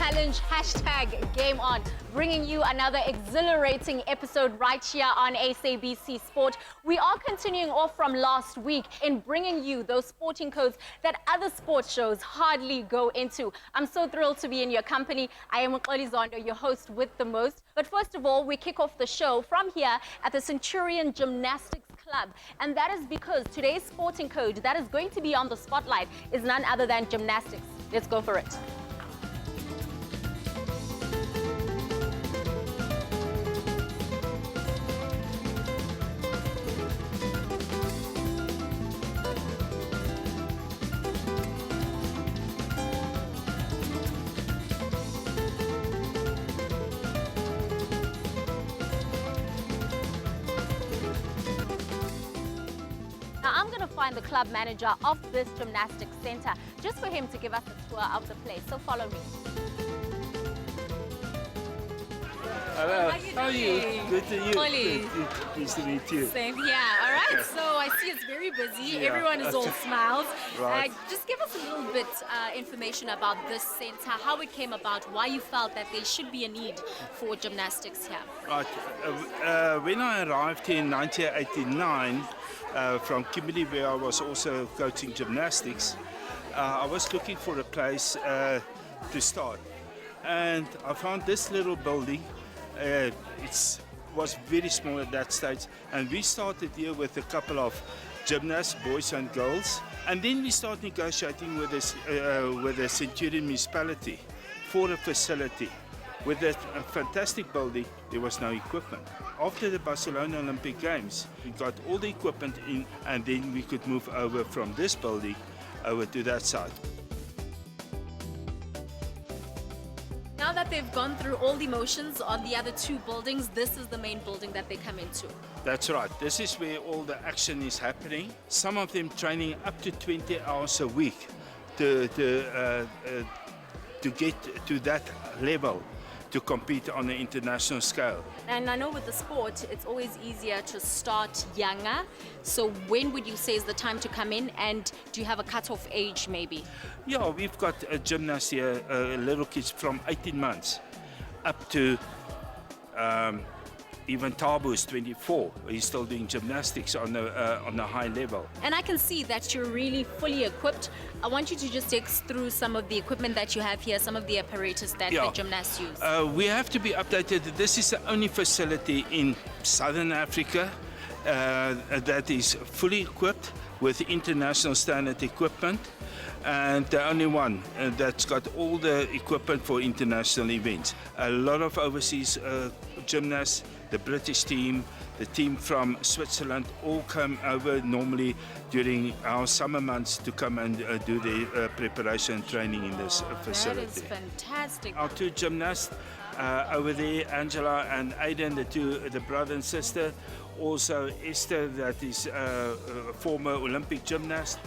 Challenge, #GameOn, bringing you another exhilarating episode right here on SABC Sport. We are continuing off from last week in bringing you those sporting codes that other sports shows hardly go into. I'm so thrilled to be in your company. I am Xoli Zondo, your host with the most. But first of all, we kick off the show from here at the Centurion Gymnastics Club. And that is because today's sporting code that is going to be on the spotlight is none other than gymnastics. Let's go for it. Now, I'm going to find the club manager of this gymnastics center just for him to give us a tour of the place. So follow me. Hello. How are you? Good to you. Molly. Pleased to meet you. Same here. All right. So I see it's very busy. Yeah. Everyone is all smiles. Right. Just give us a little bit information about this center, how it came about, why you felt that there should be a need for gymnastics here. Right. When I arrived here in 1989 from Kimberley, where I was also coaching gymnastics, I was looking for a place to start. And I found this little building. It was very small at that stage, and we started here with a couple of gymnasts, boys and girls, and then we started negotiating with the Centurion municipality for a facility. With that fantastic building, there was no equipment. After the Barcelona Olympic Games, we got all the equipment in, and then we could move over from this building over to that side. Now that they've gone through all the motions on the other two buildings, this is the main building that they come into. That's right. This is where all the action is happening. Some of them training up to 20 hours a week to get to that level to compete on an international scale. And I know with the sport, it's always easier to start younger. So when would you say is the time to come in, and do you have a cutoff age maybe? Yeah, we've got gymnasts here, little kids from 18 months up to even Tabu is 24. He's still doing gymnastics on a high level. And I can see that you're really fully equipped. I want you to just take us through some of the equipment that you have here, some of the apparatus that the gymnasts use. We have to be updated. This is the only facility in Southern Africa that is fully equipped with international standard equipment, and the only one that's got all the equipment for international events. A lot of overseas gymnasts, the British team, the team from Switzerland, all come over normally during our summer months to come and do the preparation and training in this facility. That is fantastic. Our two gymnasts over there, Angela and Aiden, the brother and sister. Also Esther, that is a former Olympic gymnast.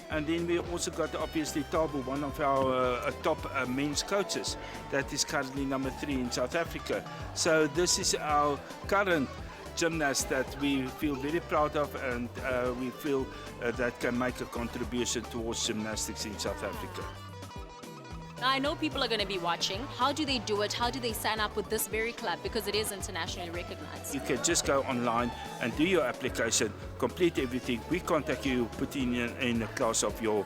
And then we also got obviously Tabu, one of our top men's coaches, that is currently number 3 in South Africa. So this is our current gymnast that we feel very proud of, and we feel that can make a contribution towards gymnastics in South Africa. Now, I know people are going to be watching. How do they do it? How do they sign up with this very club? Because it is internationally recognized. You can just go online and do your application, complete everything. We contact you, put in a class of your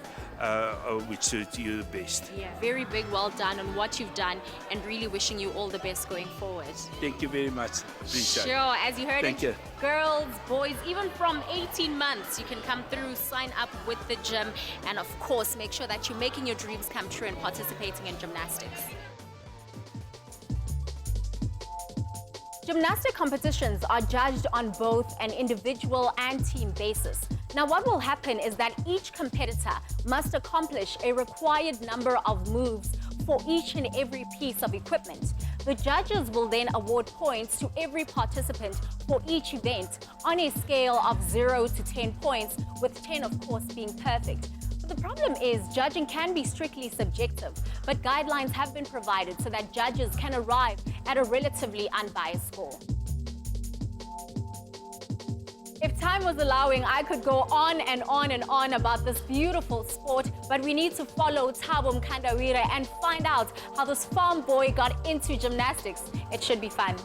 which suits you best. Yeah, very big well done on what you've done, and really wishing you all the best going forward. Thank you very much. Appreciate it. Sure, as you heard Thank it, you. girls, boys, even from 18 months, you can come through, sign up with the gym, and of course, make sure that you're making your dreams come true and participating in gymnastics. Gymnastic competitions are judged on both an individual and team basis. Now, what will happen is that each competitor must accomplish a required number of moves for each and every piece of equipment. The judges will then award points to every participant for each event on a scale of 0 to 10 points, with 10, of course, being perfect. But the problem is judging can be strictly subjective, but guidelines have been provided so that judges can arrive at a relatively unbiased score. If time was allowing, I could go on and on and on about this beautiful sport, But we need to follow Thabo Mkandawire and find out how this farm boy got into gymnastics. It should be fun.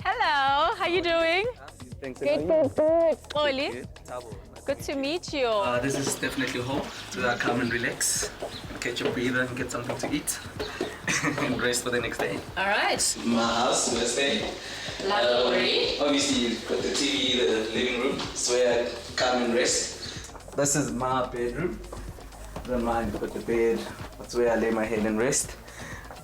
Hello, how you doing? Thanks. Good. Oli, Good. good to meet you. This is definitely home to come and relax, catch a breather and get something to eat and rest for the next day. All right. My house, where I stay. Lovely. Obviously, you've got the TV, the living room, it's where I come and rest. This is my bedroom. Don't mind, I've got the bed. That's where I lay my head and rest.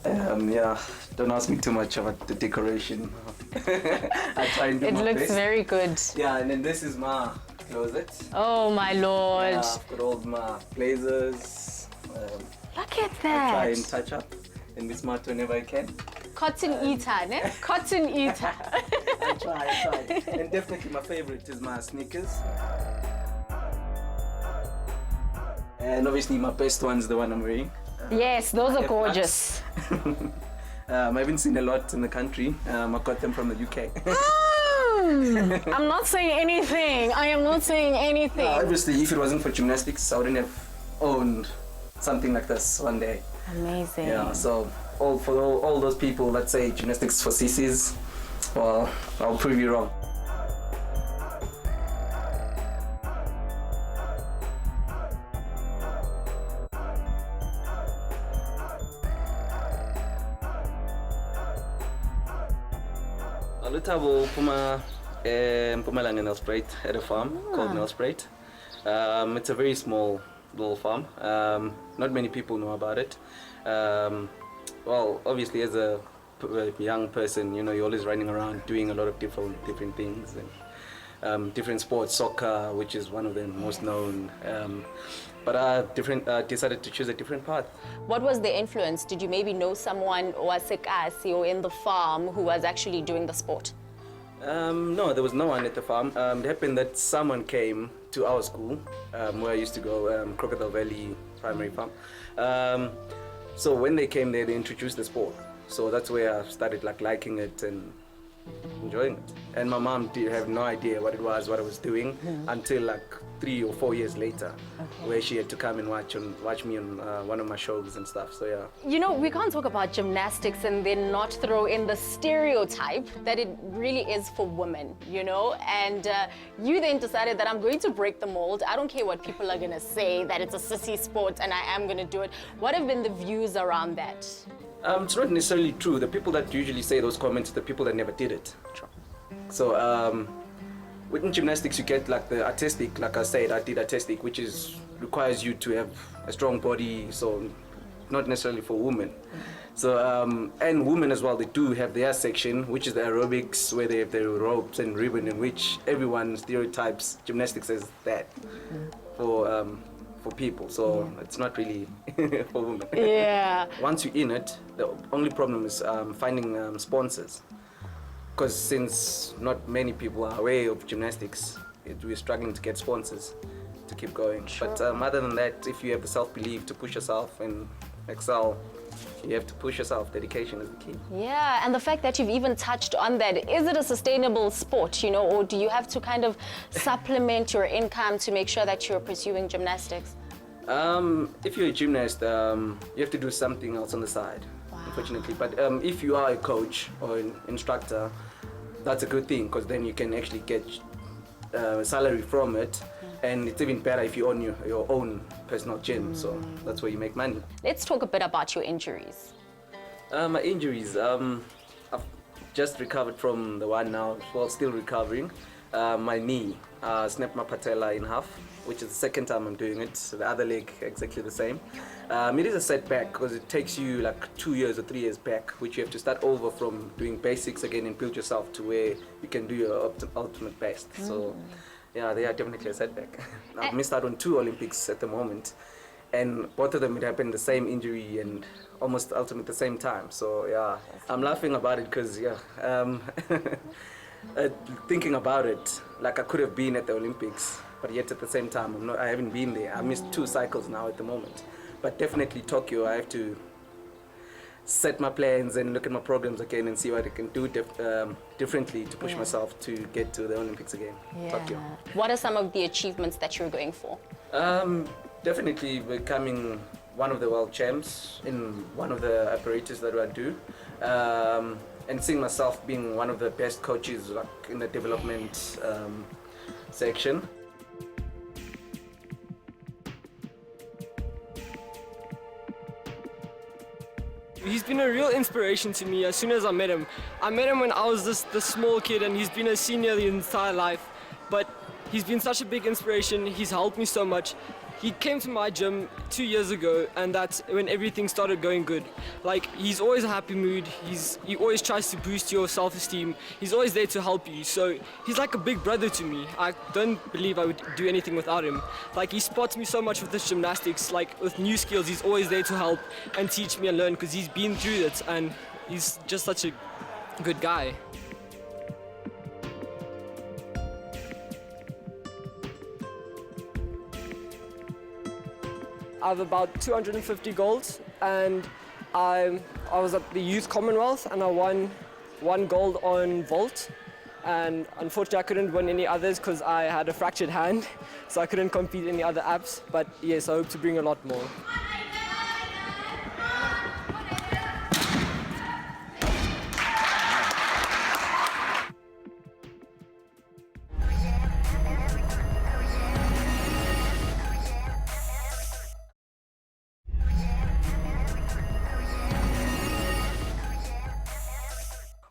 Yeah, don't ask me too much about the decoration. I try and do It my looks best. very good. Yeah, and then this is my closet. Oh my lord. I've got all my blazers. Look at I try and that. touch up and be smart whenever I can. Cotton eater, ne? Cotton eater. I try. And definitely my favorite is my sneakers. And obviously my best one's the one I'm wearing. Yes, those are Air gorgeous. I haven't seen a lot in the country. I got them from the UK. I'm not saying anything. I am not saying anything. Obviously, if it wasn't for gymnastics, I wouldn't have owned something like this one day. Amazing. Yeah, so all those people that say gymnastics for sissies, well, I'll prove you wrong. Alutabo Puma Mpumalanga Nelspruit at a farm called Nelspruit. It's a very small little farm. Not many people know about it. Well, obviously as a young person, you know, you're always running around doing a lot of different things and different sports, soccer, which is one of the most known. But I decided to choose a different path. What was the influence? Did you maybe know someone wasekasi or in the farm who was actually doing the sport? No, there was no one at the farm. It happened that someone came to our school, where I used to go, Crocodile Valley Primary Farm. So when they came there, they introduced the sport. So that's where I started liking it and enjoying it. And my mom did have no idea what it was, what I was doing, until 3 or 4 years later, where she had to come and watch me on one of my shows and stuff. So yeah. You know, we can't talk about gymnastics and then not throw in the stereotype that it really is for women, you know? And you then decided that I'm going to break the mold. I don't care what people are going to say, that it's a sissy sport and I am going to do it. What have been the views around that? It's not necessarily true. The people that usually say those comments are the people that never did it. So within gymnastics, you get the artistic, like I said, I did artistic, which requires you to have a strong body, so not necessarily for women. So, and women as well, they do have their section, which is the aerobics, where they have their ropes and ribbon, in which everyone stereotypes gymnastics as that for people. So it's not really for women. Yeah. Once you're in it, the only problem is finding sponsors. Because since not many people are aware of gymnastics, we're struggling to get sponsors to keep going. Sure. But other than that, if you have the self-belief to push yourself and excel, you have to push yourself. Dedication is the key. Yeah, and the fact that you've even touched on that, is it a sustainable sport, you know, or do you have to kind of supplement your income to make sure that you're pursuing gymnastics? If you're a gymnast, you have to do something else on the side, unfortunately. But if you are a coach or an instructor, that's a good thing, because then you can actually get a salary from it. And it's even better if you own your own personal gym, so that's where you make money. Let's talk a bit about your injuries. My injuries, I've just recovered from the one now, well, still recovering. My knee, snapped my patella in half, which is the second time I'm doing it. So the other leg, exactly the same. It is a setback because it takes you 2 years or 3 years back, which you have to start over from doing basics again and build yourself to where you can do your ultimate best. So yeah, they are definitely a setback. I've missed out on 2 Olympics at the moment, and both of them it happened the same injury and almost ultimate at the same time. So yeah, I'm laughing about it because thinking about it, like I could have been at the Olympics, but yet at the same time, I haven't been there. I missed 2 cycles now at the moment. But definitely Tokyo, I have to set my plans and look at my programs again and see what I can do differently to push myself to get to the Olympics again. Tokyo. What are some of the achievements that you're going for? Definitely becoming one of the world champs in one of the apparatus that I do, and seeing myself being one of the best coaches like in the development section. He's been a real inspiration to me as soon as I met him. I met him when I was this small kid, and he's been a senior the entire life. But he's been such a big inspiration. He's helped me so much. He came to my gym 2 years ago, and that's when everything started going good. Like, he's always a happy mood. He always tries to boost your self-esteem. He's always there to help you. So he's like a big brother to me. I don't believe I would do anything without him. Like, he spots me so much with this gymnastics. Like, with new skills, he's always there to help and teach me and learn, because he's been through it, and he's just such a good guy. I have about 250 golds, and I was at the Youth Commonwealth, and I won 1 gold on vault. And unfortunately, I couldn't win any others because I had a fractured hand, so I couldn't compete in the other apps. But yes, I hope to bring a lot more.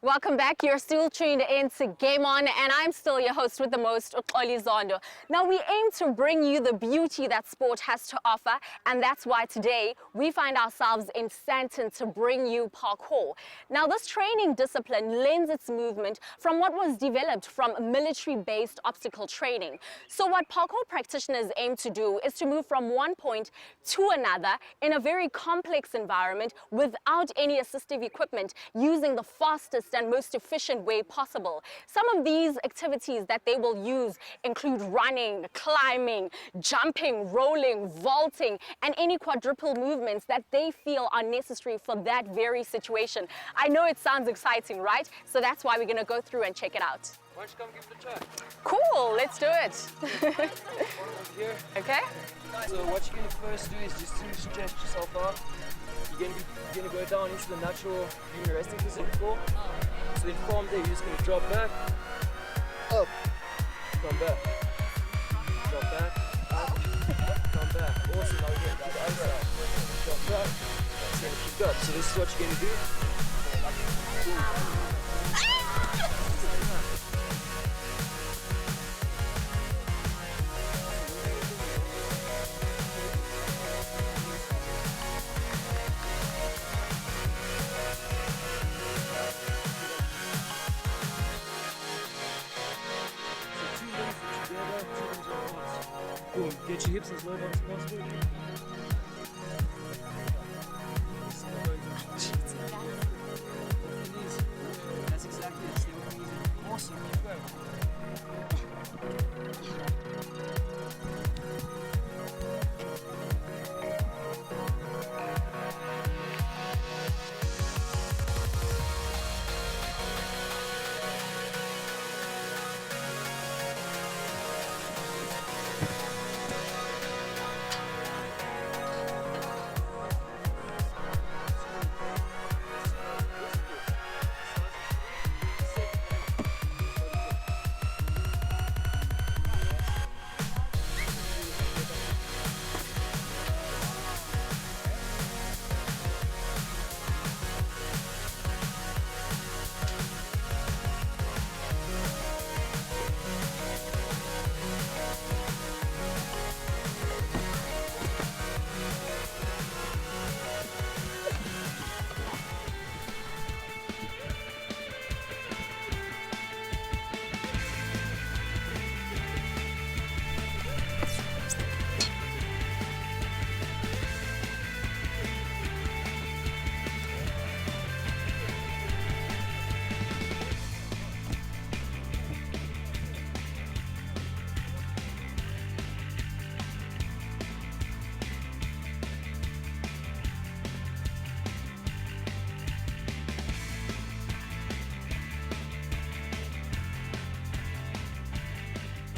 Welcome back. You're still tuned in to Game On, and I'm still your host with the most, Xoli Zondo. Now, we aim to bring you the beauty that sport has to offer, and that's why today we find ourselves in Sandton to bring you parkour. Now, this training discipline lends its movement from what was developed from military-based obstacle training. So what parkour practitioners aim to do is to move from one point to another in a very complex environment without any assistive equipment, using the fastest and most efficient way possible. Some of these activities that they will use include running, climbing, jumping, rolling, vaulting, and any quadruple movements that they feel are necessary for that very situation. I know it sounds exciting, right? So that's why we're gonna go through and check it out. Why don't you come give it a try? Cool, let's do it. Here. Okay? So what you're gonna first do is just to stretch yourself out. You're gonna go down into the natural human resting position before. So then from there, you're just gonna drop back, up, come back, drop back, up, come back. Awesome. Now we're going to the other side. Drop back. That's gonna keep up. So this is what you're gonna do. Boom. Get your hips as low down as possible. That's exactly it. Stay with me. Awesome. Keep going.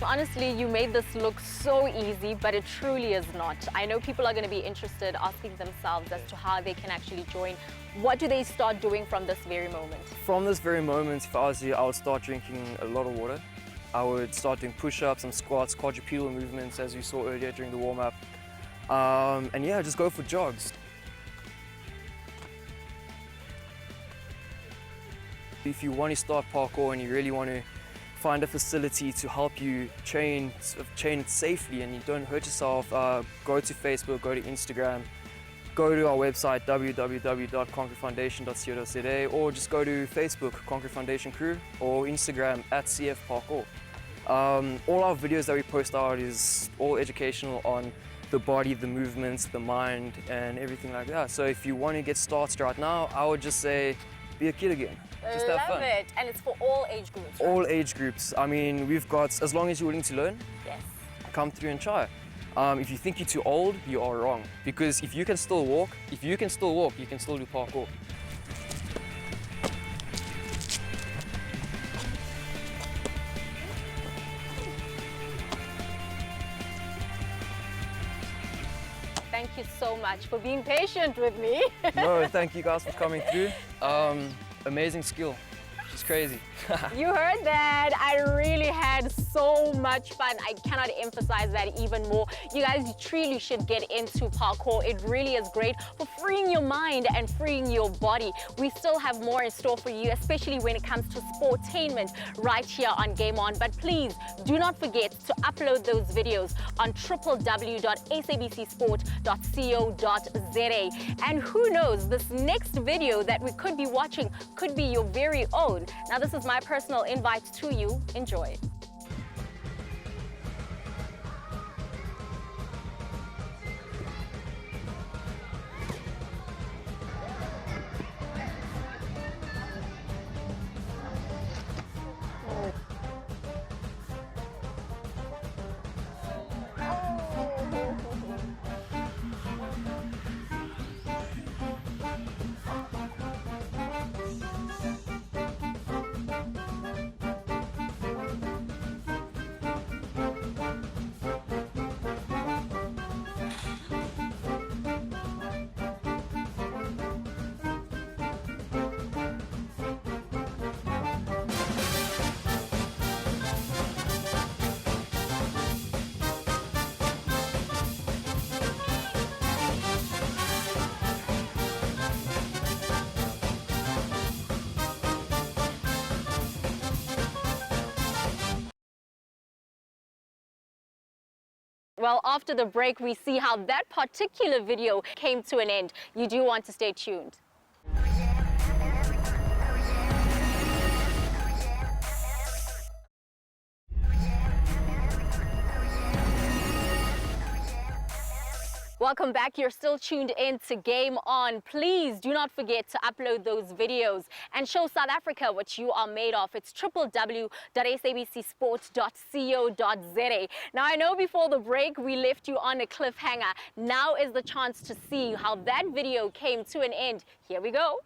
Honestly, you made this look so easy, but it truly is not. I know people are going to be interested, asking themselves as to how they can actually join. What do they start doing from this very moment? From this very moment, if I was you, I would start drinking a lot of water. I would start doing push-ups and squats, quadrupedal movements, as we saw earlier during the warm-up. And yeah, just go for jogs. If you want to start parkour and you really want to find a facility to help you train safely and you don't hurt yourself, go to Facebook, go to Instagram, go to our website www.concretefoundation.co.za, or just go to Facebook, Concrete Foundation Crew, or Instagram @CF Parkour. All our videos that we post out is all educational on the body, the movements, the mind, and everything like that. So if you want to get started right now, I would just say, be a kid again. Just have Love fun. it. And it's for all age groups, right? All age groups. I mean, we've got, as long as you're willing to learn, Yes. come through and try. If you think you're too old, you are wrong. Because if you can still walk, you can still do parkour. Thank you so much for being patient with me. No, thank you guys for coming through. Amazing skill. She's crazy. You heard that. I really had so much fun. I cannot emphasize that even more. You guys truly should get into parkour. It really is great for freeing your mind and freeing your body. We still have more in store for you, especially when it comes to sportainment right here on Game On. But please do not forget to upload those videos on www.sabcsport.co.za. And who knows, this next video that we could be watching could be your very own. Now, this is my personal invite to you. Enjoy. Well, after the break, we see how that particular video came to an end. You do want to stay tuned. Welcome back. You're still tuned in to Game On. Please do not forget to upload those videos and show South Africa what you are made of. It's www.sabcsport.co.za. Now, I know before the break we left you on a cliffhanger. Now is the chance to see how that video came to an end. Here we go.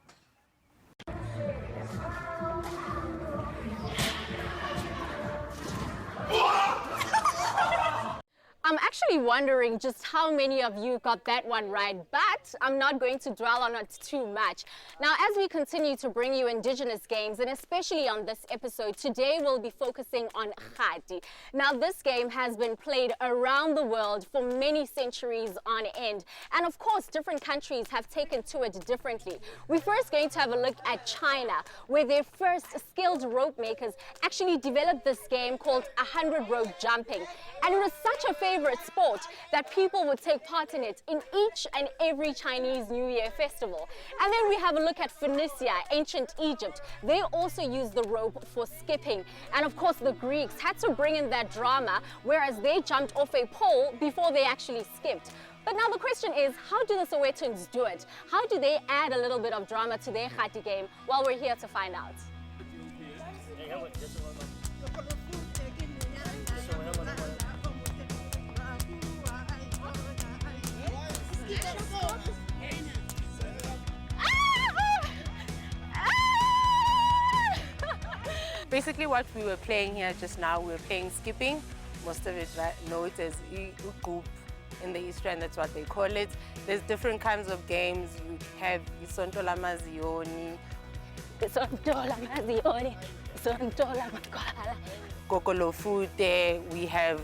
I'm actually wondering just how many of you got that one right, but I'm not going to dwell on it too much. Now, as we continue to bring you indigenous games, and especially on this episode, today we'll be focusing on Kgati. Now, this game has been played around the world for many centuries on end. And of course, different countries have taken to it differently. We're first going to have a look at China, where their first skilled rope makers actually developed this game called 100 rope jumping. And it was such a favorite sport that people would take part in it in each and every Chinese New Year festival. And then we have a look at Phoenicia, ancient Egypt. They also used the rope for skipping. And of course, the Greeks had to bring in that drama, whereas they jumped off a pole before they actually skipped. But now the question is, how do the Sowetans do it? How do they add a little bit of drama to their Kgati game? Well, we're here to find out. Basically what we were playing here just now, we were playing skipping. most of it know it as Goop. In the East Rand, that's what they call it. There's different kinds of games. You have Isontola Mazioni, Kokolo Fute, we have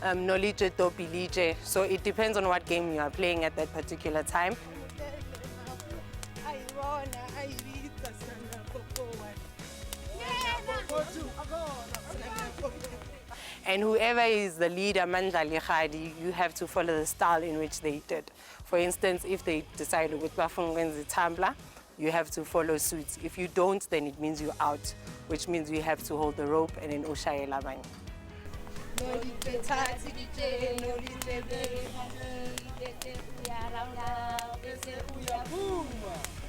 Nolije Topilije. So it depends on what game you are playing at that particular time. And whoever is the leader, Mandla Khadi, you have to follow the style in which they did. For instance, if they decide with Bafungwenzi Tambla, you have to follow suit. If you don't, then it means you're out, which means you have to hold the rope and then Oshaye Labani.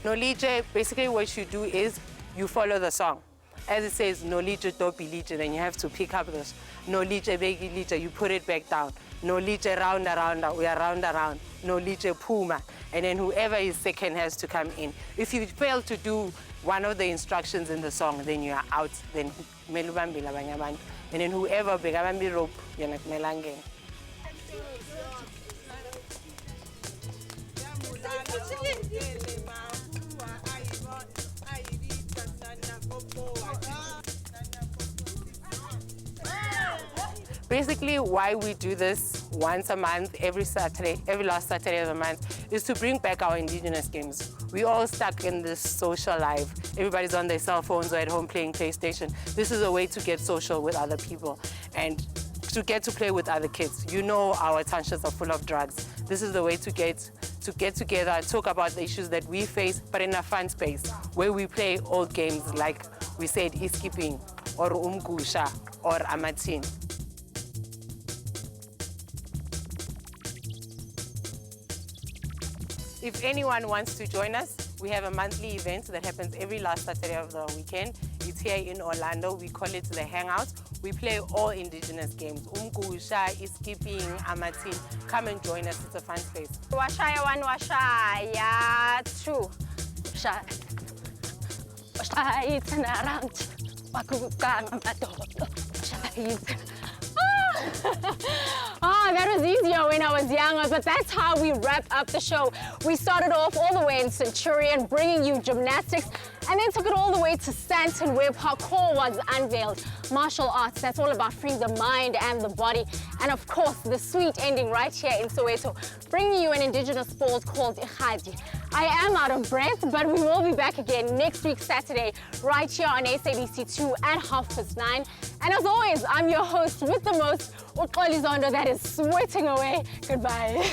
Nolije, basically what you do is you follow the song. As it says, Nolije Topilije, then you have to pick up this. Nolije Begilije, you put it back down. Nolije round around, we are round around. Nolije Puma. And then whoever is second has to come in. If you fail to do one of the instructions in the song, then you are out. Then Melubambi Labanyaman. And then whoever Begabambi rope, you're not Melange. Basically, why we do this once a month, every last Saturday of the month, is to bring back our indigenous games. We all stuck in this social life. Everybody's on their cell phones or at home playing PlayStation. This is a way to get social with other people and to get to play with other kids. You know our townships are full of drugs. This is the way to get together and talk about the issues that we face, but in a fun space where we play old games like we said, Iskipping or Umgusha or Amatin. If anyone wants to join us, we have a monthly event that happens every last Saturday of the weekend. It's here in Orlando. We call it the Hangout. We play all indigenous games. Umgusha, Iskipping, Amatin. Come and join us. It's a fun space. Washaya one, washaya two. Washaya turn around. Wakukama madodo. Oh, that was easier when I was younger, but that's how we wrap up the show. We started off all the way in Centurion, bringing you gymnastics, and then took it all the way to Sandton, where parkour was unveiled. Martial arts, that's all about freeing the mind and the body. And of course, the sweet ending right here in Soweto, bringing you an indigenous sport called Ikhadi. I am out of breath, but we will be back again next week, Saturday, right here on SABC2 at 9:30. And as always, I'm your host with the most, Uxoli Zondo, that is sweating away. Goodbye.